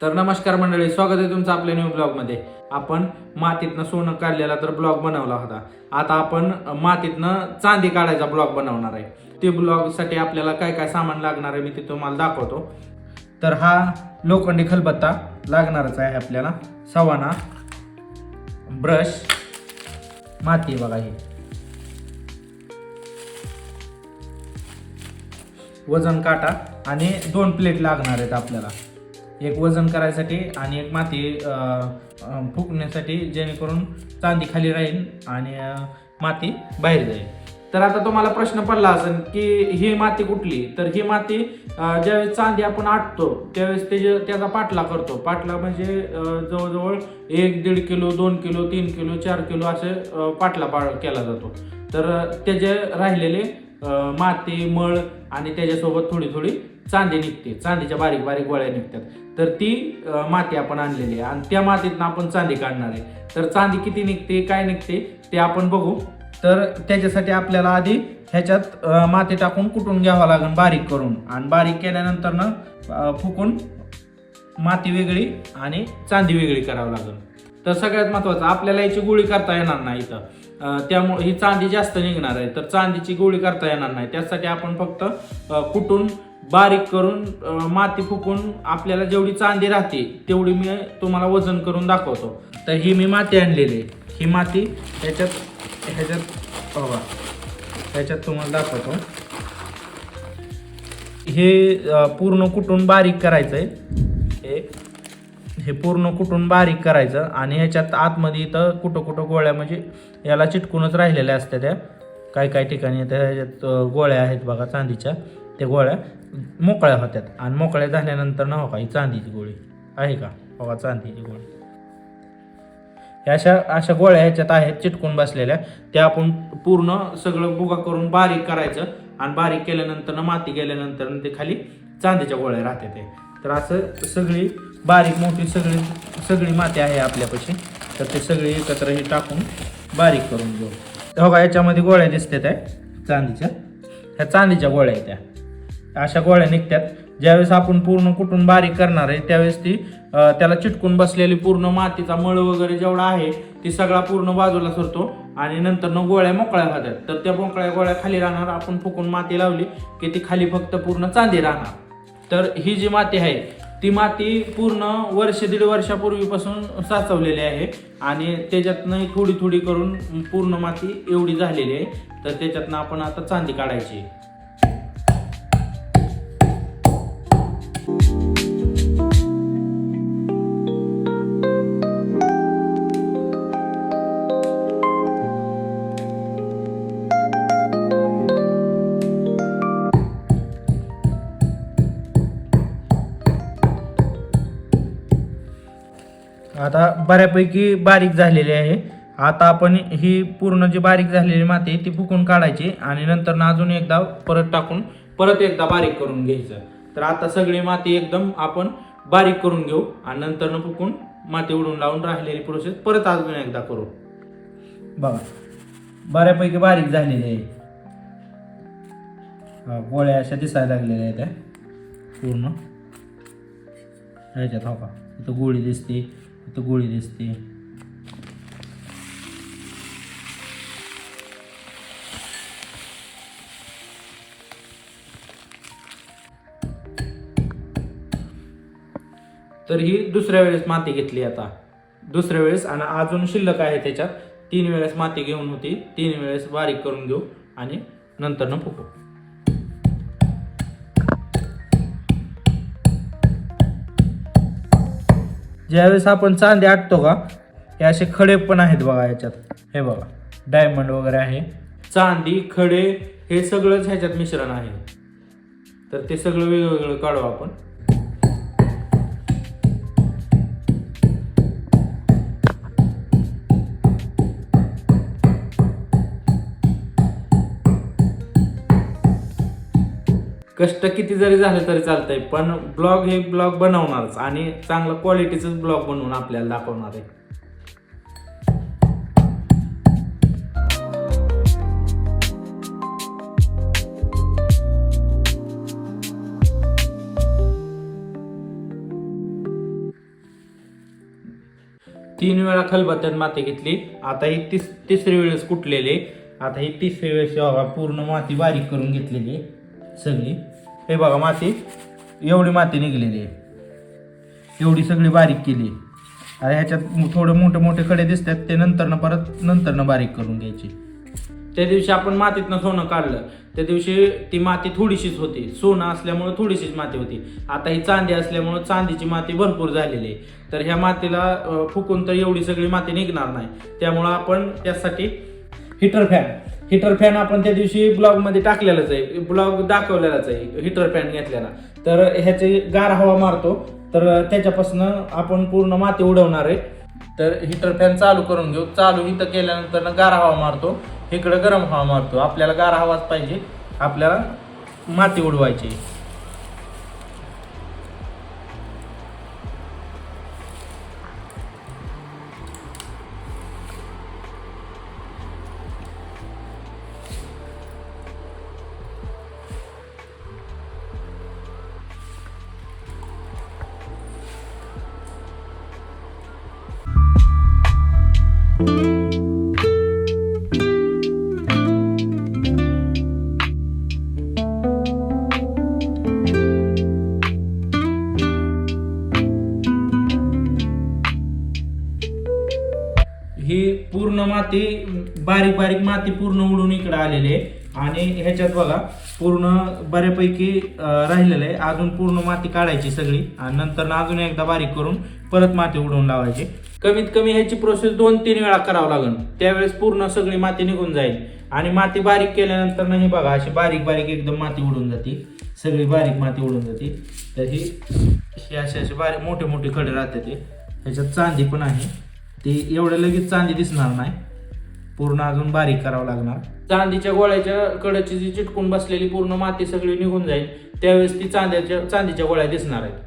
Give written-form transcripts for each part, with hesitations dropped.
तर नमस्कार मंडळी, स्वागत आहे तुमचं आपल्या न्यू ब्लॉगमध्ये. आपण मातीतनं सोनं काढलेला तर ब्लॉग बनवला होता. आता आपण मातीतनं चांदी काढायचा ब्लॉग बनवणार आहे. ते ब्लॉगसाठी आपल्याला काय काय सामान लागणार आहे मी ते तुम्हाला दाखवतो. तर हा लोखंडी खलबत्ता लागणारच आहे आपल्याला, सवाना, ब्रश, माती बघा ही, वजन काटा आणि 2 प्लेट लागणार आहेत आपल्याला. एक वजन करायसाठी आणि एक माती फुकण्यासाठी, जेणेकरून चांदी खाली राहील आणि माती बाहेर जाईल. तर आता तुम्हाला प्रश्न पडला असेल की ही माती कुठली. तर ही माती ज्यावेळेस चांदी आपण आटतो त्यावेळेस त्याचा पाटला करतो. पाटला म्हणजे जवळजवळ 1-1.5 किलो, 2 किलो, 3 किलो, 4 किलो असे पाटला केला जातो. तर त्याचे राहिलेले माती, मळ आणि त्याच्यासोबत थोडी थोडी चांदी निघते, चांदीच्या बारीक बारीक गोळ्या निघतात. तर ती माती आपण आणलेली आहे आणि त्या मातीतनं आपण चांदी काढणार आहे. तर चांदी किती निघते, काय निघते ते आपण बघू. तर त्याच्यासाठी आपल्याला आधी ह्याच्यात माती टाकून कुटून घ्यावं लागेल बारीक करून, आणि बारीक केल्यानंतर ना फुकून माती वेगळी आणि चांदी वेगळी करावं लागेल. तर सगळ्यात महत्त्वाचं, आपल्याला याची गोळी करता येणार नाही इथं, त्यामुळे ही चांदी जास्त निघणार आहे. तर चांदीची गोळी करता येणार नाही, त्यासाठी आपण फक्त कुटून बारीक करून माती फुकून आपल्याला जेवढी चांदी राहते तेवढी मी तुम्हाला वजन करून दाखवतो. तर ही मी माती आणलेली आहे. ही माती ह्याच्यात बघा, ह्याच्यात तुम्हाला दाखवतो. हे पूर्ण कुटून बारीक करायचं आहे. हे पूर्ण कुटून बारीक करायचं आणि ह्याच्यात आतमध्ये इथं कुठं कुठं गोळ्या, म्हणजे याला चिटकूनच राहिलेल्या असतात त्या काही काही ठिकाणी. ह्याच्यात गोळ्या आहेत बघा चांदीच्या, त्या गोळ्या मोकळ्या होत्यात आणि मोकळ्या झाल्यानंतर ना हो का, ही चांदीची गोळी आहे का, बघा चांदीची गोळी. अशा गोळ्या ह्याच्यात आहेत चिटकून बसलेल्या. त्या आपण पूर्ण सगळं बुगा करून बारीक करायचं आणि बारीक केल्यानंतर ना माती गेल्यानंतर ते खाली चांदीच्या गोळ्या राहते ते. तर असं सगळी बारीक मोठी सगळी माती आहे आपल्यापाशी. तर ते सगळी एकत्र हे टाकून बारीक करून घेऊ. हो का, याच्यामध्ये गोळ्या दिसतात आहे चांदीच्या, ह्या चांदीच्या गोळ्या आहेत त्या. अशा गोळ्या निघतात. ज्यावेळेस आपण पूर्ण कुटून बारीक करणार आहे त्यावेळेस ती त्याला चिटकून बसलेली पूर्ण मातीचा मळ वगैरे जेवढा आहे ती सगळा पूर्ण बाजूला सरतो आणि नंतर गोळ्या मोकळ्या होतात. तर त्या मोकळ्या गोळ्या खाली राहणार. आपण फुकून माती लावली की ती खाली फक्त पूर्ण चांदी राहणार. तर ही जी माती आहे ती माती पूर्ण 1-1.5 वर्षापूर्वीपासून साचवलेली आहे आणि त्याच्यातनं थोडी थोडी करून पूर्ण माती एवढी झालेली आहे. तर त्याच्यातनं आपण आता चांदी काढायची. आता बऱ्यापैकी बारीक झालेली आहे. आता आपण ही पूर्ण जी बारीक झालेली माती ती फुकून काढायची आणि नंतर अजून एकदा परत टाकून परत एकदा बारीक करून घ्यायचं. तर आता सगळी माती एकदम आपण बारीक करून घेऊ आणि नंतर फुकून माती उडून लावून राहिलेली प्रोसेस परत अजून एकदा करू. बघा, बऱ्यापैकी बारीक झालेली आहे. गोळ्या अशा दिसायला लागलेल्या आहेत त्या पूर्ण ह्याच्यात. हो का, इथं गोळी दिसते, इथं गोळी दिसते. तर ही दुसऱ्या वेळेस माती घेतली आता, दुसऱ्या वेळेस, आणि अजून शिल्लक आहे त्याच्यात. 3 वेळेस माती घेऊन होती, 3 वेळेस बारीक करून घेऊ आणि नंतर फुकू. ज्यावेळेस आपण चांदी आटतो का, हे असे खडे पण आहेत बघा ह्याच्यात. हे बघा, डायमंड वगैरे आहे, चांदी, खडे, हे सगळंच ह्याच्यात मिश्रण आहे. तर ते सगळं वेगवेगळं काढू आपण. कष्ट किती जरी झाले तरी चालतंय, पण हे ब्लॉग बनवणारच आणि चांगलं क्वालिटीचंच ब्लॉग बनवून आपल्याला दाखवणार आहे. 3 वेळा खलबत्त्यात माती घेतली. आता ही तिसरी वेळेस कुटलेली. आता ही तिसरी वेळेस बघा पूर्ण माती बारीक करून घेतलेली आहे सगळी. हे बघा माती एवढी माती निघलेली आहे, एवढी सगळी बारीक केली. आता ह्याच्यात थोडे मोठे मोठे खडे दिसतात, ते नंतरनं बारीक करून घ्यायची. त्या दिवशी आपण मातीतनं सोनं काढलं, त्या दिवशी ती माती थोडीशीच होती. सोनं असल्यामुळे थोडीशीच माती होती. आता ही चांदी असल्यामुळे चांदीची माती भरपूर झालेली आहे. तर ह्या मातीला फुकून तर एवढी सगळी माती निघणार नाही. त्यामुळं आपण त्यासाठी हिटर फॅन आपण त्या दिवशी ब्लॉगमध्ये टाकलेलाच आहे, ब्लॉग दाखवलेलाच आहे हिटर फॅन घेतलेला. तर ह्याची गार हवा मारतो, तर त्याच्यापासून आपण पूर्ण माती उडवणार आहे. तर हिटर फॅन चालू करून घेऊ. चालू इथं केल्यानंतर गार हवा मारतो, इकडं गरम हवा मारतो. आपल्याला गार हवाच पाहिजे, आपल्याला माती उडवायची. ही पूर्ण माती बारीक बारीक माती पूर्ण उडून इकडे आलेली आहे. आणि ह्याच्यात बघा पूर्ण बऱ्यापैकी राहिलेलं आहे. अजून पूर्ण माती काढायची सगळी आणि नंतर अजून एकदा बारीक करून परत माती उडवून लावायची. कमीत कमी ह्याची प्रोसेस 2-3 वेळा करावं लागेल. त्यावेळेस पूर्ण सगळी माती निघून जाईल. आणि माती बारीक केल्यानंतर नाही बघा अशी बारीक बारीक एकदम माती उडून जाते, सगळी बारीक माती उडून जाते. तर ही असे बारीक मोठे मोठे खडे राहते. ते ह्याच्यात चांदी पण आहे, ती एवढं लगेच चांदी दिसणार नाही, पूर्ण अजून बारीक करावं लागणार. चांदीच्या गोळ्याच्या कडेची जी चिटकून बसलेली पूर्ण माती सगळी निघून जाईल, त्यावेळेस ती चांदीच्या गोळ्या दिसणार आहेत.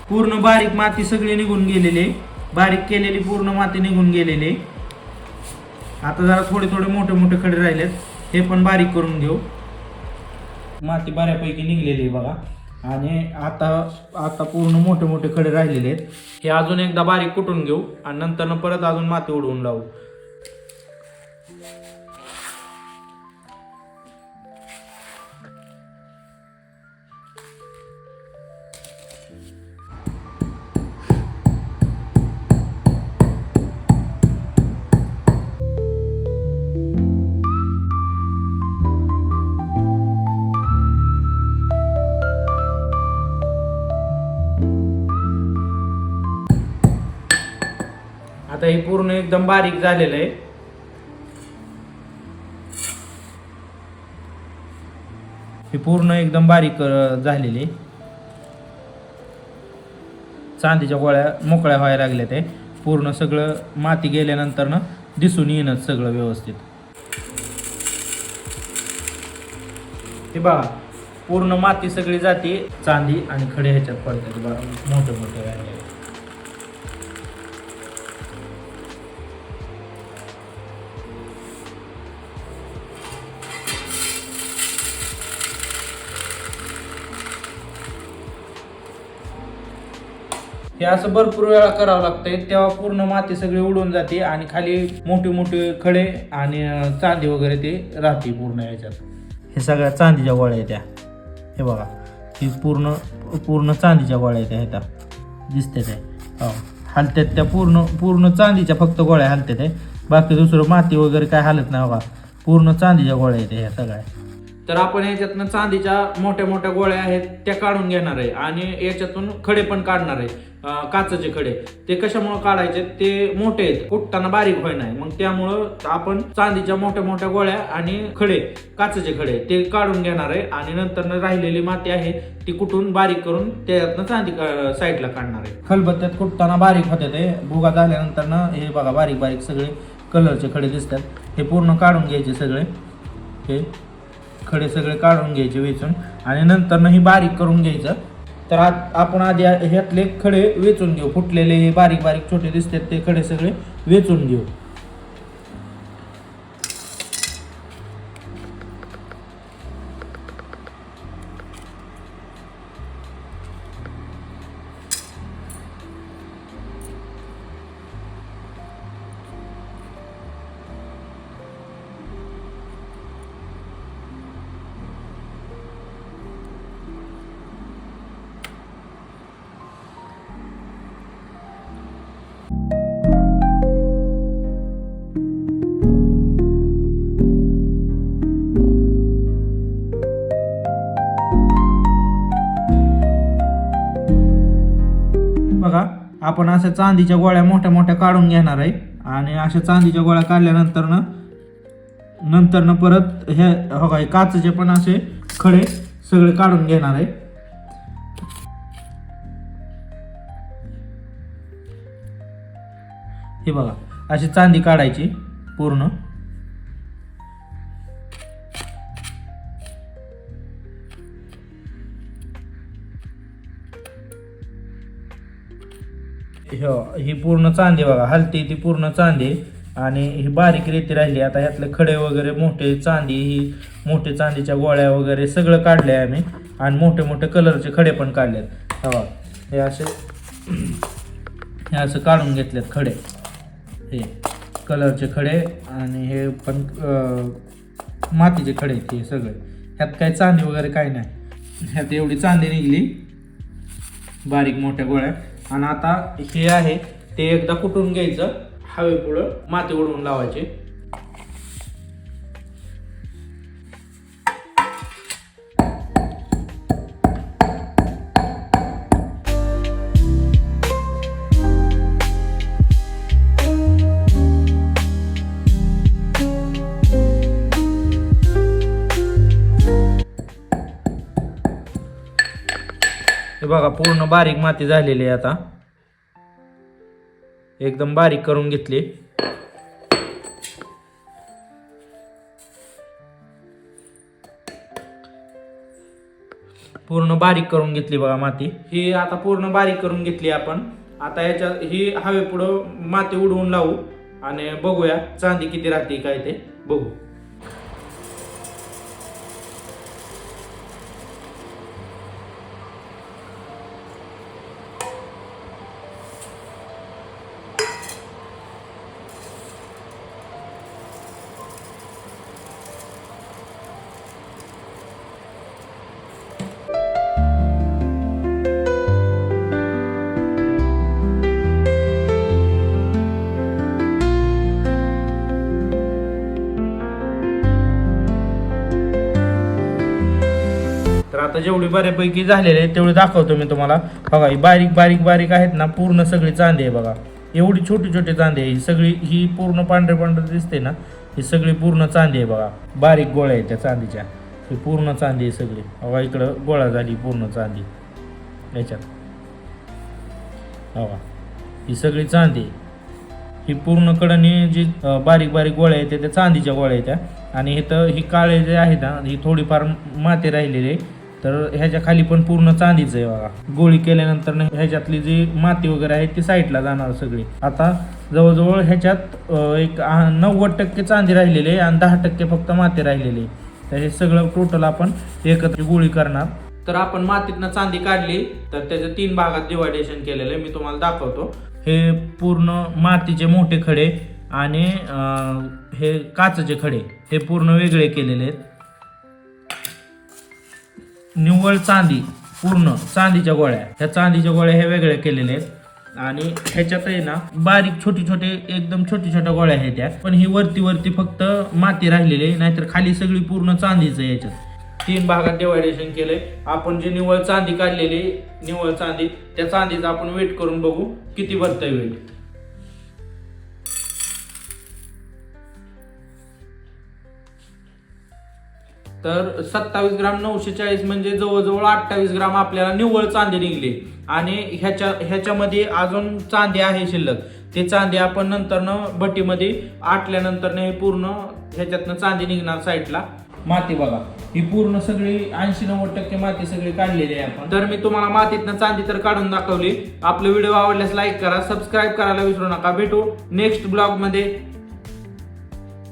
पूर्ण बारीक माती सगळी निघून गेलेली, बारीक केलेली पूर्ण माती निघून गेलेली. आता जरा थोडे थोडे मोठे मोठे खडे राहिलेत, हे पण बारीक करून घेऊ. माती बऱ्यापैकी निघलेली आहे बघा. आणि आता पूर्ण मोठे मोठे खडे राहिलेले आहेत, हे अजून एकदा बारीक कुटून घेऊ आणि नंतर परत अजून माती उडवून लावू. आता हे पूर्ण एकदम बारीक झालेलं आहे. हे पूर्ण एकदम बारीक झालेले. चांदीच्या गोळ्या मोकळ्या व्हायला लागल्या. ते पूर्ण सगळं माती गेल्यानंतर ना दिसून येणं सगळं व्यवस्थित. हे बघा पूर्ण माती सगळी जाते, चांदी आणि खडे ह्याच्यात पडतात बघा, मोठे मोठे राहिले. हे असं भरपूर वेळा करावं लागतंय, तेव्हा पूर्ण माती सगळी उडून जाते आणि खाली मोठे मोठे खडे आणि चांदी वगैरे ते राहते पूर्ण याच्यात. हे सगळ्या चांदीच्या गोळ्या आहेत त्या. हे बघा ही पूर्ण चांदीच्या गोळ्या आहेत ह्या, दिसते ते हलतात त्या. पूर्ण चांदीच्या फक्त गोळ्या हलतात आहे, बाकी दुसरं माती वगैरे काय हलत नाही बघा. पूर्ण चांदीच्या गोळ्या आहेत ह्या सगळ्या. तर आपण याच्यातनं चांदीच्या मोठ्या मोठ्या गोळ्या आहेत त्या काढून घेणार आहे आणि याच्यातून खडे पण काढणार आहे, काचेचे खडे. ते कशामुळे काढायचे, ते मोठे आहेत, कुटताना बारीक व्हाय नाही. मग त्यामुळं आपण चांदीच्या मोठ्या मोठ्या गोळ्या आणि खडे, काचेचे खडे ते काढून घेणार आहे आणि नंतर राहिलेली माती आहे ती कुठून बारीक करून त्यातनं चांदी साईडला काढणार आहे. खलबत्त्यात कुटताना बारीक होते ते, भुगा झाल्यानंतर ना हे बघा बारीक बारीक सगळे कलरचे खडे दिसतात. हे पूर्ण काढून घ्यायचे सगळे, हे खडे सगळे काढून घ्यायचे वेचून आणि नंतर ही बारीक करून घ्यायचं. तर आपण आधी ह्यातले खडे वेचून घेऊ. फुटलेले हे बारीक बारीक छोटे दिसतात ते खडे सगळे वेचून घेऊ. आपण अशा चांदीच्या गोळ्या मोठ्या मोठ्या काढून घेणार आहे आणि अशा चांदीच्या गोळ्या काढल्यानंतर परत हे हो काय काचेचे पण असे खडे सगळे काढून घेणार आहे. हे बघा अशी चांदी काढायची पूर्ण. ही पूर्ण चांदी बघा हलती ती पूर्ण चांदी आणि ही बारीक रेती राहिली. आता ह्यातले खडे वगैरे मोठे चांदी ही मोठे चांदीच्या गोळ्या वगैरे सगळं काढले आहे आम्ही आणि मोठे मोठे कलरचे खडे पण काढलेत. बघा हे असं काढून घेतलेत खडे, हे कलरचे खडे आणि हे पण मातीचे खडे हे सगळे. ह्यात काही चांदी वगैरे काही नाही, ह्यात एवढी चांदी निघली बारीक मोठ्या गोळ्या. आणि आता हे आहे ते एकदा कुटून घ्यायचं, हवेपुढं माती उडवून लावायचे. हे बघा पूर्ण बारीक माती झालेली आहे. आता एकदम बारीक करून घेतली. पूर्ण बारीक करून घेतली बघा माती. ही आता पूर्ण बारीक करून घेतली आपण. आता याच्या ही हवेपुढं माती उडवून लावू आणि बघूया चांदी किती राहते काय ते बघू. तर आता जेवढी बऱ्यापैकी झालेली आहे तेवढी दाखवतो मी तुम्हाला. बघा ही बारीक बारीक बारीक आहेत ना, पूर्ण सगळी चांदी आहे बघा. एवढी छोटी छोटी चांदी आहे ही सगळी. ही पूर्ण पांढरे पांढरे दिसते ना, ही सगळी पूर्ण चांदी आहे बघा. बारीक गोळ्या आहेत त्या चांदीच्या, ही पूर्ण चांदी आहे सगळी. बघा इकडं गोळा झाली पूर्ण चांदी याच्यात. बघा ही सगळी चांदी आहे. ही पूर्ण कडनी जी बारीक बारीक गोळ्या आहेत त्या चांदीच्या गोळ्या आहेत त्या. आणि इथं ही काळे जे आहेत ना, ही थोडीफार माती राहिलेली आहे. तर ह्याच्या खाली पण पूर्ण चांदीच आहे बघा. गोळी केल्यानंतर ह्याच्यातली जी माती वगैरे आहे ती साईडला जाणार सगळी. आता जवळजवळ ह्याच्यात एक 90% चांदी राहिलेली आहे आणि 10% फक्त माती राहिलेली आहे. तर हे सगळं टोटल आपण एकत्र गोळी करणार. तर आपण मातीतनं चांदी काढली तर त्याच्या 3 भागात डिवायडेशन केलेलं आहे, मी तुम्हाला दाखवतो. हे पूर्ण मातीचे मोठे खडे आणि हे काचेचे खडे हे पूर्ण वेगळे केलेले आहेत. निव्वळ चांदी पूर्ण चांदीच्या गोळ्या, ह्या चांदीच्या गोळ्या हे वेगळ्या केलेल्या आहेत. आणि ह्याच्यात आहे ना बारीक छोटी छोटे एकदम छोटी छोट्या गोळ्या आहेत त्या, पण ही वरती फक्त माती राहिलेली आहे, नाहीतर खाली सगळी पूर्ण चांदीच आहे. याच्यात 3 भागात डिवायडेशन केलंय. आपण जी निव्वळ चांदी काढलेली निव्वळ चांदी त्या चांदीचा आपण वेट करून बघू किती भरतंय वेट. तर 27 ग्राम 940 म्हणजे जवळजवळ 28 ग्राम आपल्याला निव्वळ चांदी निघली. आणि ह्याच्यामध्ये अजून चांदी आहे शिल्लक. ते चांदी आपण नंतरनं भट्टीमध्ये आटल्यानंतर हे पूर्ण ह्याच्यातनं चांदी निघणार साईडला. माती बघा ही पूर्ण सगळी 80-90% माती सगळी काढलेली आहे आपण. तर मी तुम्हाला मातीतनं चांदी तर काढून दाखवली. आपला व्हिडिओ आवडल्यास लाईक करा, सबस्क्राईब करायला विसरू नका. भेटू नेक्स्ट ब्लॉग मध्ये.